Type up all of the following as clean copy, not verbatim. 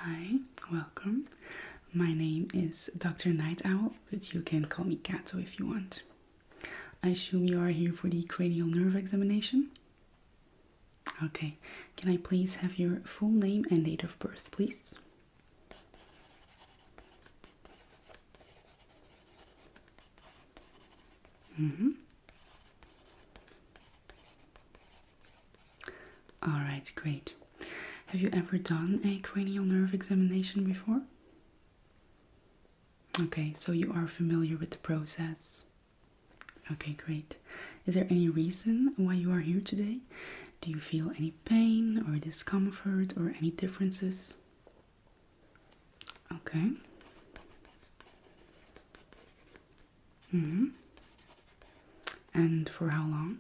Hi, welcome. My name is Dr. Night Owl, but you can call me Kato if you want. I assume you are here for the cranial nerve examination? Okay, can I please have your full name and date of birth, please? Alright, great. Have you ever done a cranial nerve examination before? Okay, so you are familiar with the process. Okay, great. Is there any reason why you are here today? Do you feel any pain or discomfort or any differences? Okay. And for how long?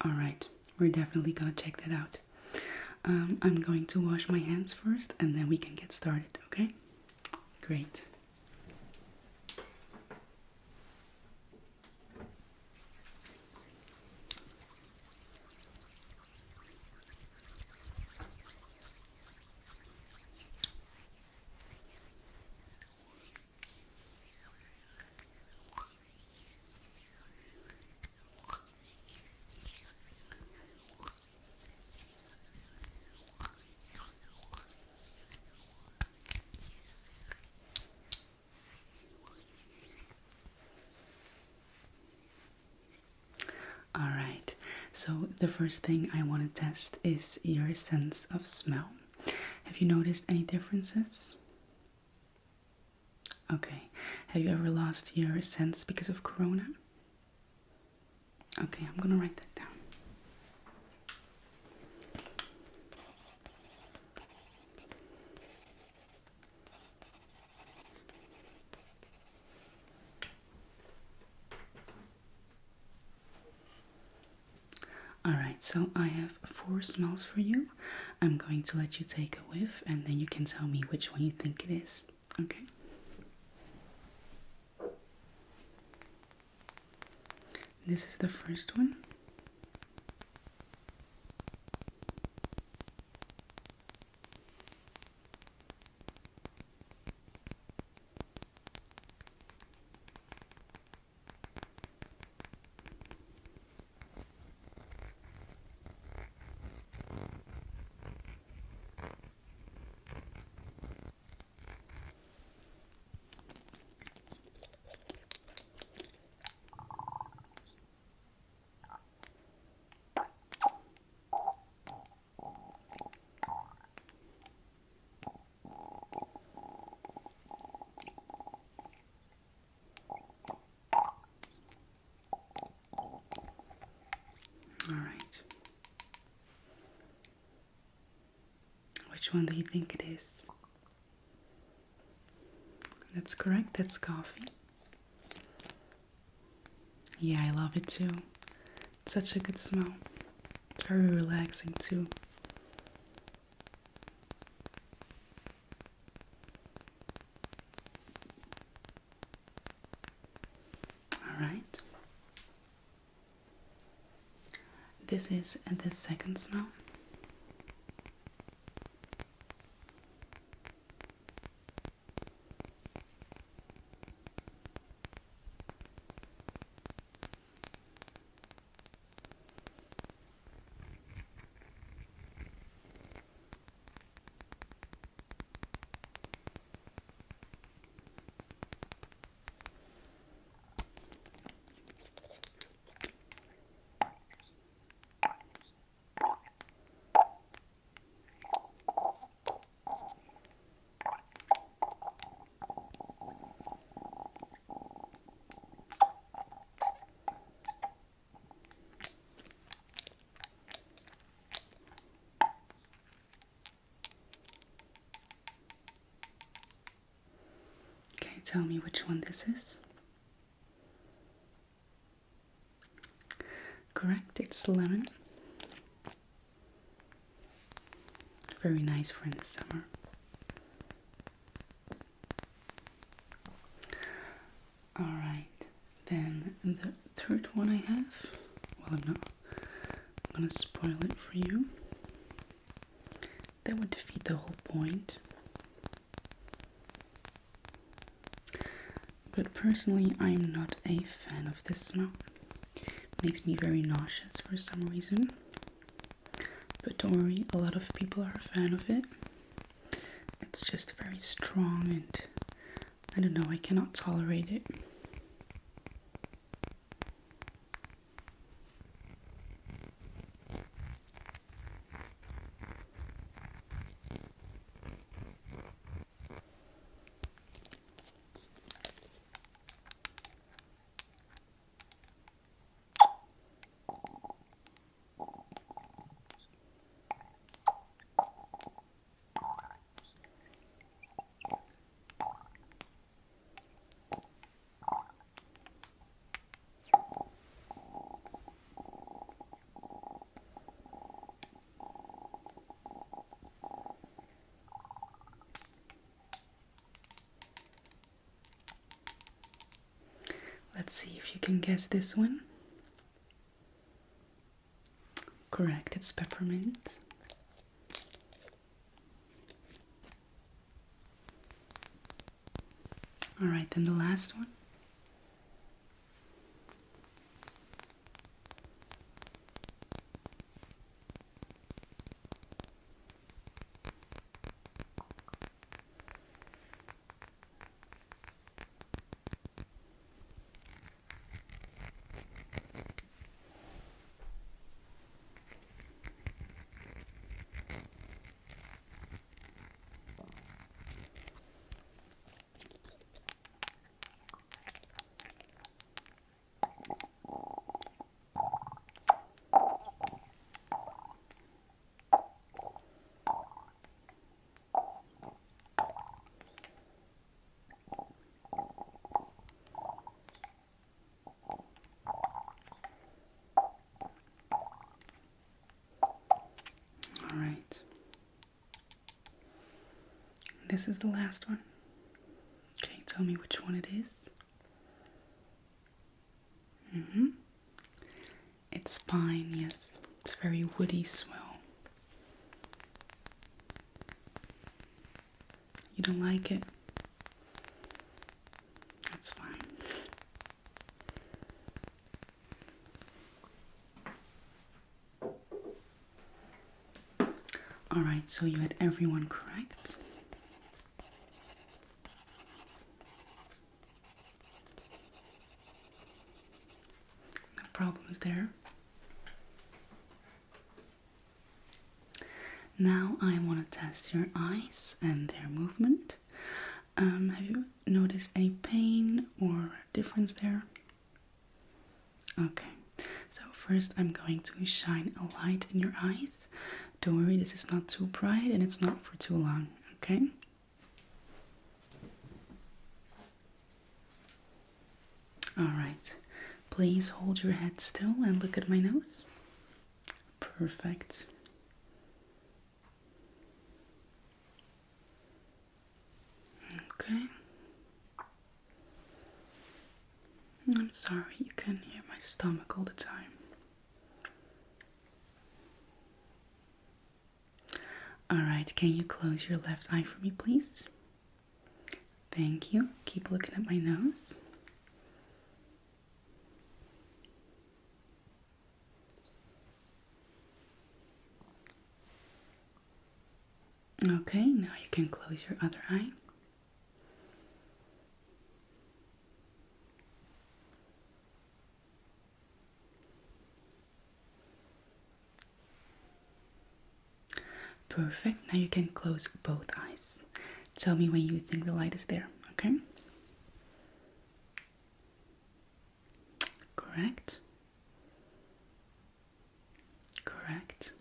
Alright, we're definitely gonna check that out. I'm going to wash my hands first and then we can get started, okay? Great. Alright, so the first thing I want to test is your sense of smell. Have you noticed any differences? Okay, have you ever lost your sense because of corona? Okay, I'm gonna write that down. Alright, so I have 4 smells for you. I'm going to let you take a whiff and then you can tell me which one you think it is. Okay? This is the first one. Alright. Which one do you think it is? That's correct, that's coffee. Yeah, I love it too. It's such a good smell. It's very relaxing too. Alright. This is the second smell. Tell me which one this is. Correct, it's lemon. Very nice for in the summer. Alright, then the third one I have, well I'm gonna spoil it for you. That would defeat the whole point. But personally, I'm not a fan of this smell. It makes me very nauseous for some reason. But don't worry, a lot of people are a fan of it. It's just very strong and I don't know, I cannot tolerate it. Let's see if you can guess this one. Correct, it's peppermint. Alright, then the last one. Alright. This is the last one. Okay, tell me which one it is. It's pine, yes. It's a very woody smell. You don't like it? That's fine. Alright, so you had everyone correct. No problems there. Now I want to test your eyes and their movement. Have you noticed a pain or difference there? Okay, so first I'm going to shine a light in your eyes. Don't worry, this is not too bright and it's not for too long, okay? Alright, please hold your head still and look at my nose. Perfect. Okay. I'm sorry, you can hear my stomach all the time. Alright, can you close your left eye for me, please? Thank you. Keep looking at my nose. Okay, now you can close your other eye. Perfect. Now you can close both eyes. Tell me when you think the light is there, okay? Correct. Correct.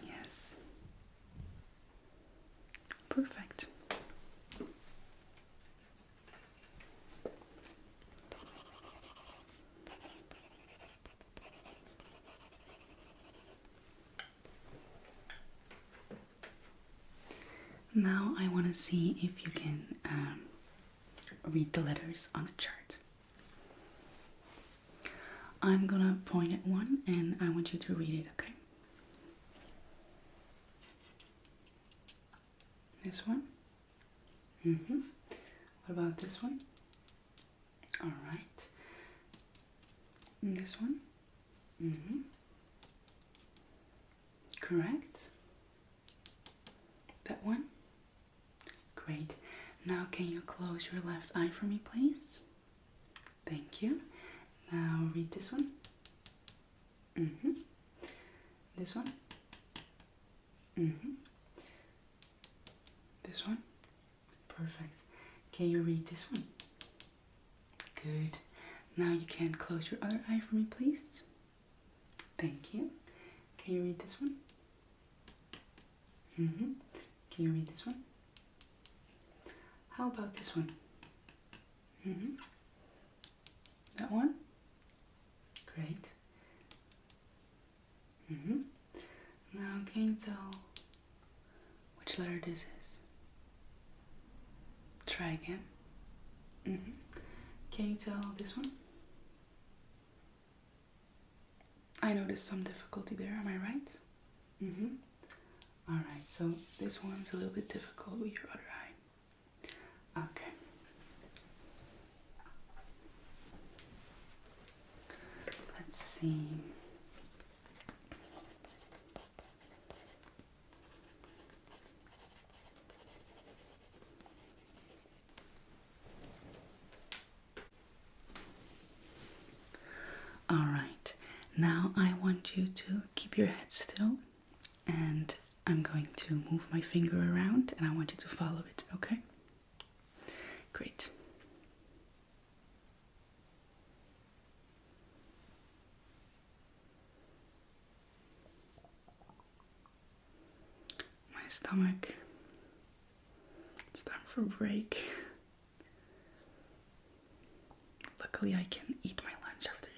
Yes. Perfect. Now I want to see if you can read the letters on the chart. I'm gonna point at one and I want you to read it, okay? This one? Mm-hmm. What about this one? Alright. This one? Mm-hmm. Correct. That one? Great. Now can you close your left eye for me, please? Thank you. Now read this one. Mm-hmm. This one. Mm-hmm. This one. Perfect. Can you read this one? Good. Now you can close your other eye for me, please. Thank you. Can you read this one? Mm-hmm. Can you read this one? How about this one? Mm-hmm. That one? Great. Mm-hmm. Now can you tell which letter this is? Try again. Mm-hmm. Can you tell this one? I noticed some difficulty there, am I right? Mm-hmm. Alright, so this one's a little bit difficult with your other eye. Okay. Let's see. Alright, now I want you to keep your head still and I'm going to move my finger around and I want you to follow it, okay? Great. My stomach. It's time for a break. Luckily I can eat my lunch after you.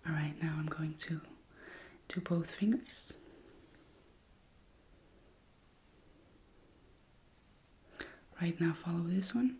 Alright, now I'm going to do both fingers. Right now follow this one.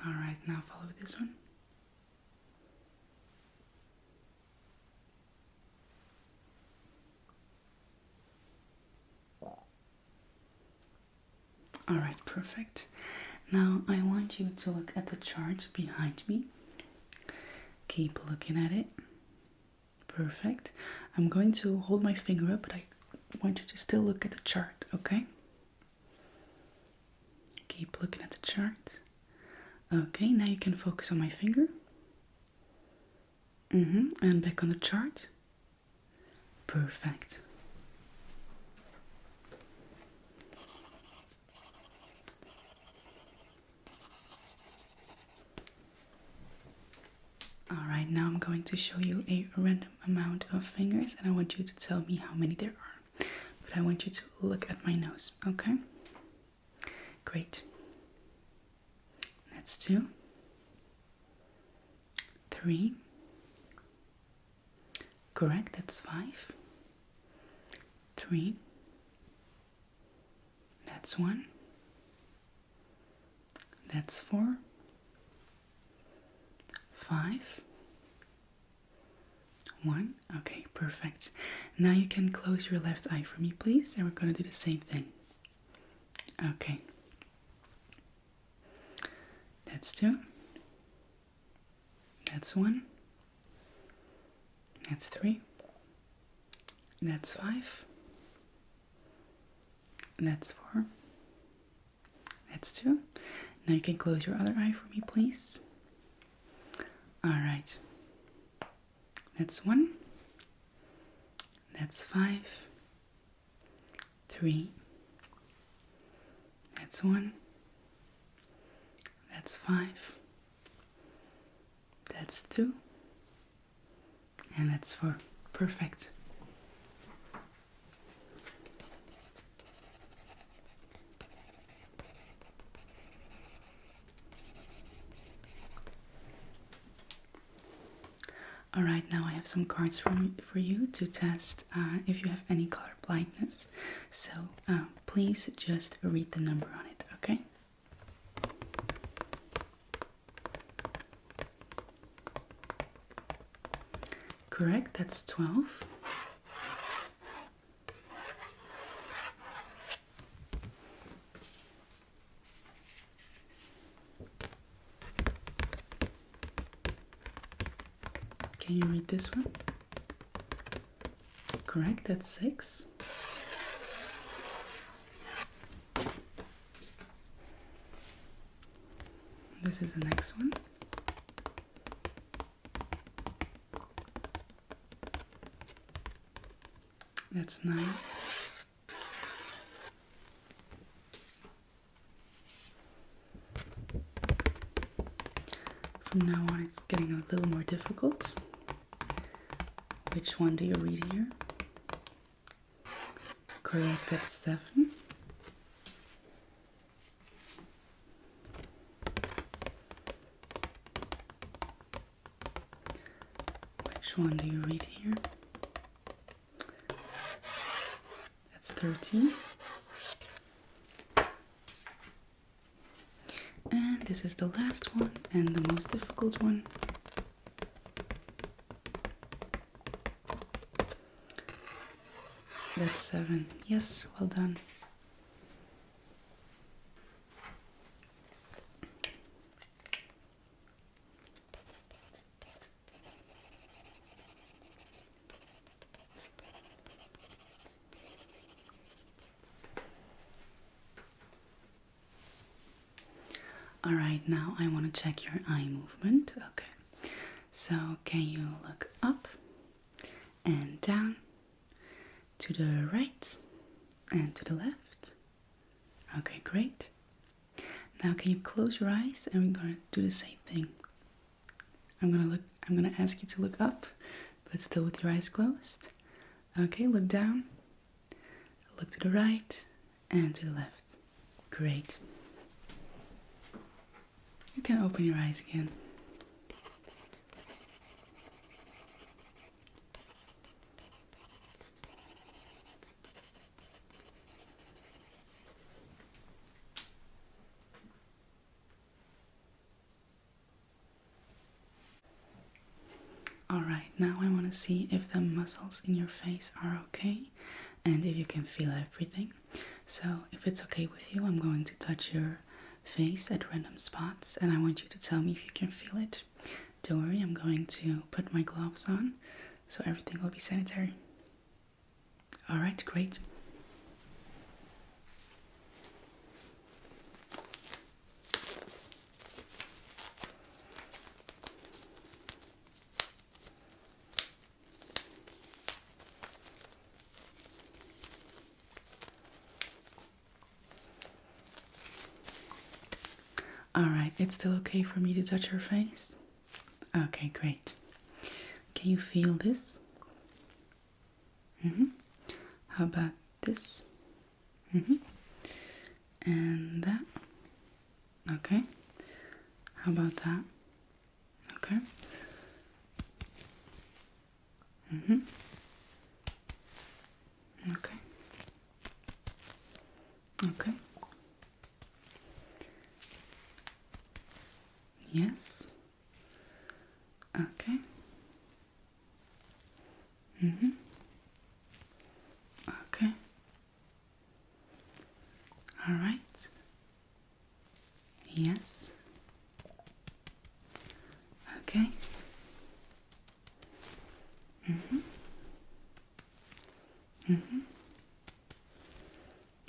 Alright, now follow this one. Alright, perfect. Now I want you to look at the chart behind me. Keep looking at it. Perfect. I'm going to hold my finger up, but I want you to still look at the chart, okay? Keep looking at the chart. Okay, now you can focus on my finger. And back on the chart. Perfect. Alright, now I'm going to show you a random amount of fingers and I want you to tell me how many there are. But I want you to look at my nose, okay? Great. That's 2. 3. Correct, that's 5. 3. That's 1. That's 4. 5. 1. Okay, perfect. Now you can close your left eye for me, please, and we're going to do the same thing. Okay. That's 2. That's 1. That's 3. That's 5. That's 4. That's 2. Now you can close your other eye for me, please. Alright. That's 1. That's 5. 3. That's 1. That's 5. That's 2. And that's 4. Perfect. Alright, now I have some cards for you to test if you have any color blindness. So please just read the number on it, okay? Correct, that's 12. Can you read this one? Correct, that's 6. This is the next one. That's 9. From now on, it's getting a little more difficult. Which one do you read here? Correct, that's 7. Which one do you read here? That's 13. And this is the last one and the most difficult one. That's 7. Yes, well done. Alright, now I want to check your eye movement. Okay, so can you look up and down, to the right and to the left? Okay, great. Now can you close your eyes and we're gonna do the same thing. I'm gonna ask you to look up, but still with your eyes closed. Okay, look down, look to the right and to the left. Great. You can open your eyes again. Alright, now I want to see if the muscles in your face are okay and if you can feel everything. So if it's okay with you, I'm going to touch your face at random spots and I want you to tell me if you can feel it. Don't worry, I'm going to put my gloves on so everything will be sanitary. Alright, great. Alright, it's still okay for me to touch your face? Okay, great. Can you feel this? How about this? And that? Okay. How about that? Okay. Okay. Okay. Yes. Okay. Okay. All right. Yes. Okay.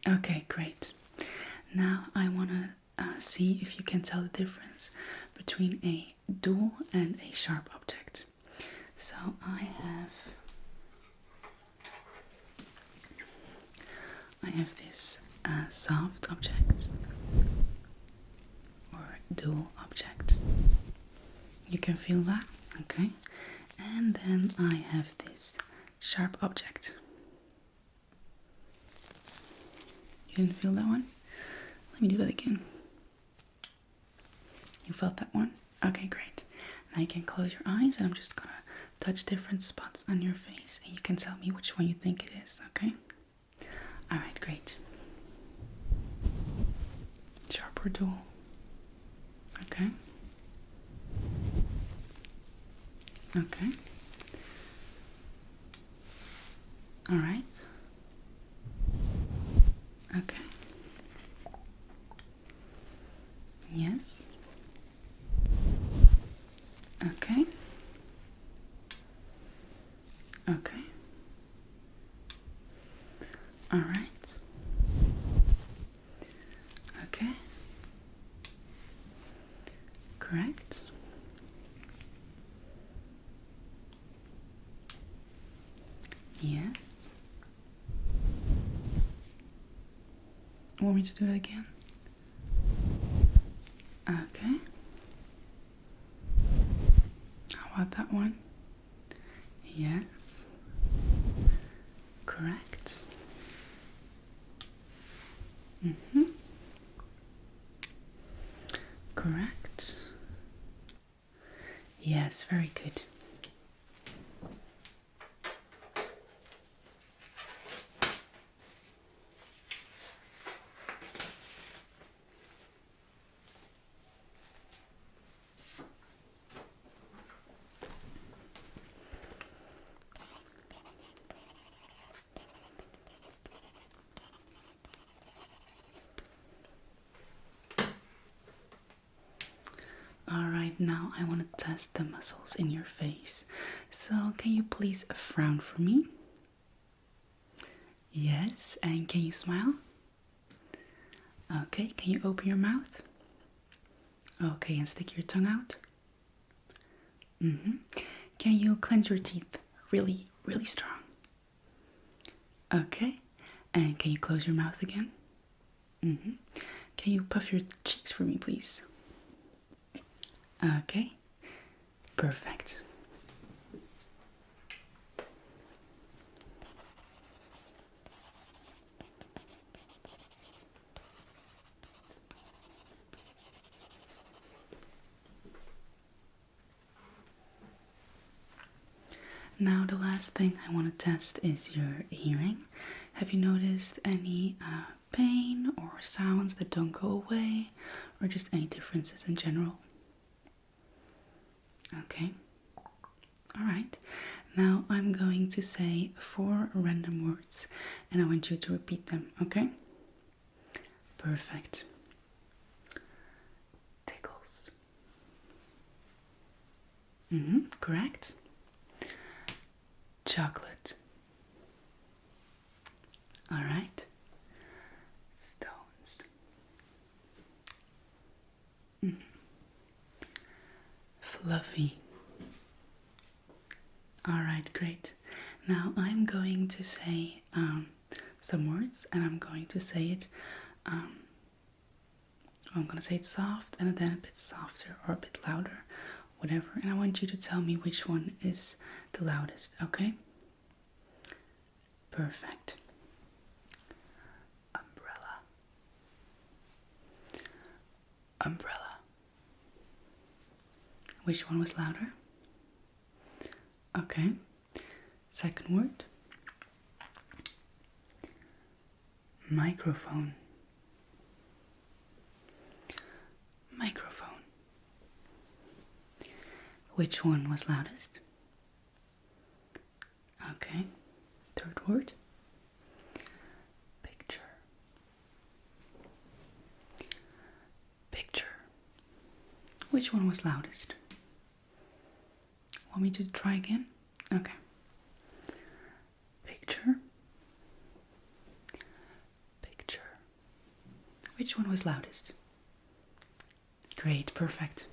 Okay, great. Now I want to see if you can tell the difference between a dull and a sharp object. So I have this soft object or dull object. You can feel that, okay? And then I have this sharp object. You didn't feel that one? Let me do that again. You felt that one? Okay, great. Now you can close your eyes and I'm just gonna touch different spots on your face and you can tell me which one you think it is, okay? Alright, great. Sharp or dull? Okay. Okay. Alright. Okay. Yes. Okay. Okay. All right. Okay. Correct. Yes. Want me to do that again? Okay. How about that one? Yes. Correct. Mm-hmm. Correct. Yes, very good. Alright, now I want to test the muscles in your face. So, can you please frown for me? Yes, and can you smile? Okay, can you open your mouth? Okay, and stick your tongue out? Mm-hmm. Can you clench your teeth really, really strong? Okay, and can you close your mouth again? Mm-hmm. Can you puff your cheeks for me, please? Okay, perfect. Now the last thing I want to test is your hearing. Have you noticed any pain or sounds that don't go away, or just any differences in general? Okay. Alright. Now I'm going to say 4 random words and I want you to repeat them, okay? Perfect. Tickles. Mm-hmm, correct. Chocolate. Alright. Stones. Mm. Fluffy. Alright, great. Now I'm going to say some words and I'm going to say it I'm going to say it soft and then a bit softer or a bit louder, whatever. And I want you to tell me which one is the loudest, okay? Perfect. Umbrella. Umbrella. Which one was louder? Okay. Second word. Microphone. Microphone. Which one was loudest? Okay. Third word. Picture. Picture. Which one was loudest? Want me to try again? Okay. Picture. Picture. Which one was loudest? Great, perfect.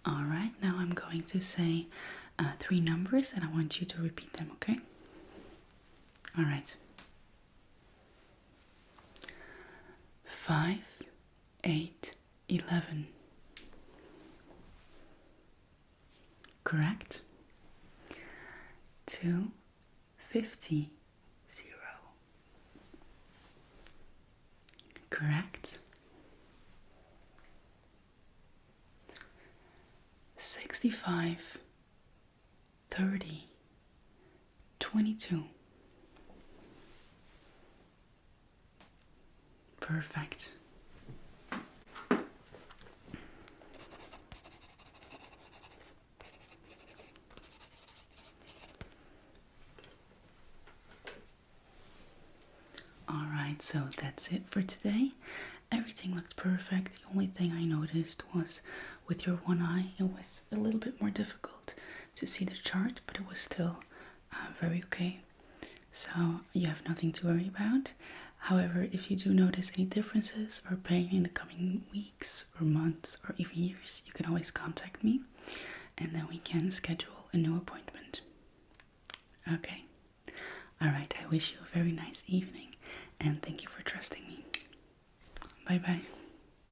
Alright, now I'm going to say 3 numbers and I want you to repeat them, okay? Alright. 5, 8, 11. Correct. 250. Correct. 65, 30, 22. Perfect. Alright, so that's it for today. Everything looked perfect. The only thing I noticed was with your one eye, it was a little bit more difficult to see the chart, but it was still very okay. So you have nothing to worry about. However, if you do notice any differences or pain in the coming weeks or months or even years, you can always contact me and then we can schedule a new appointment. Okay. Alright, I wish you a very nice evening and thank you for trusting me. Bye bye.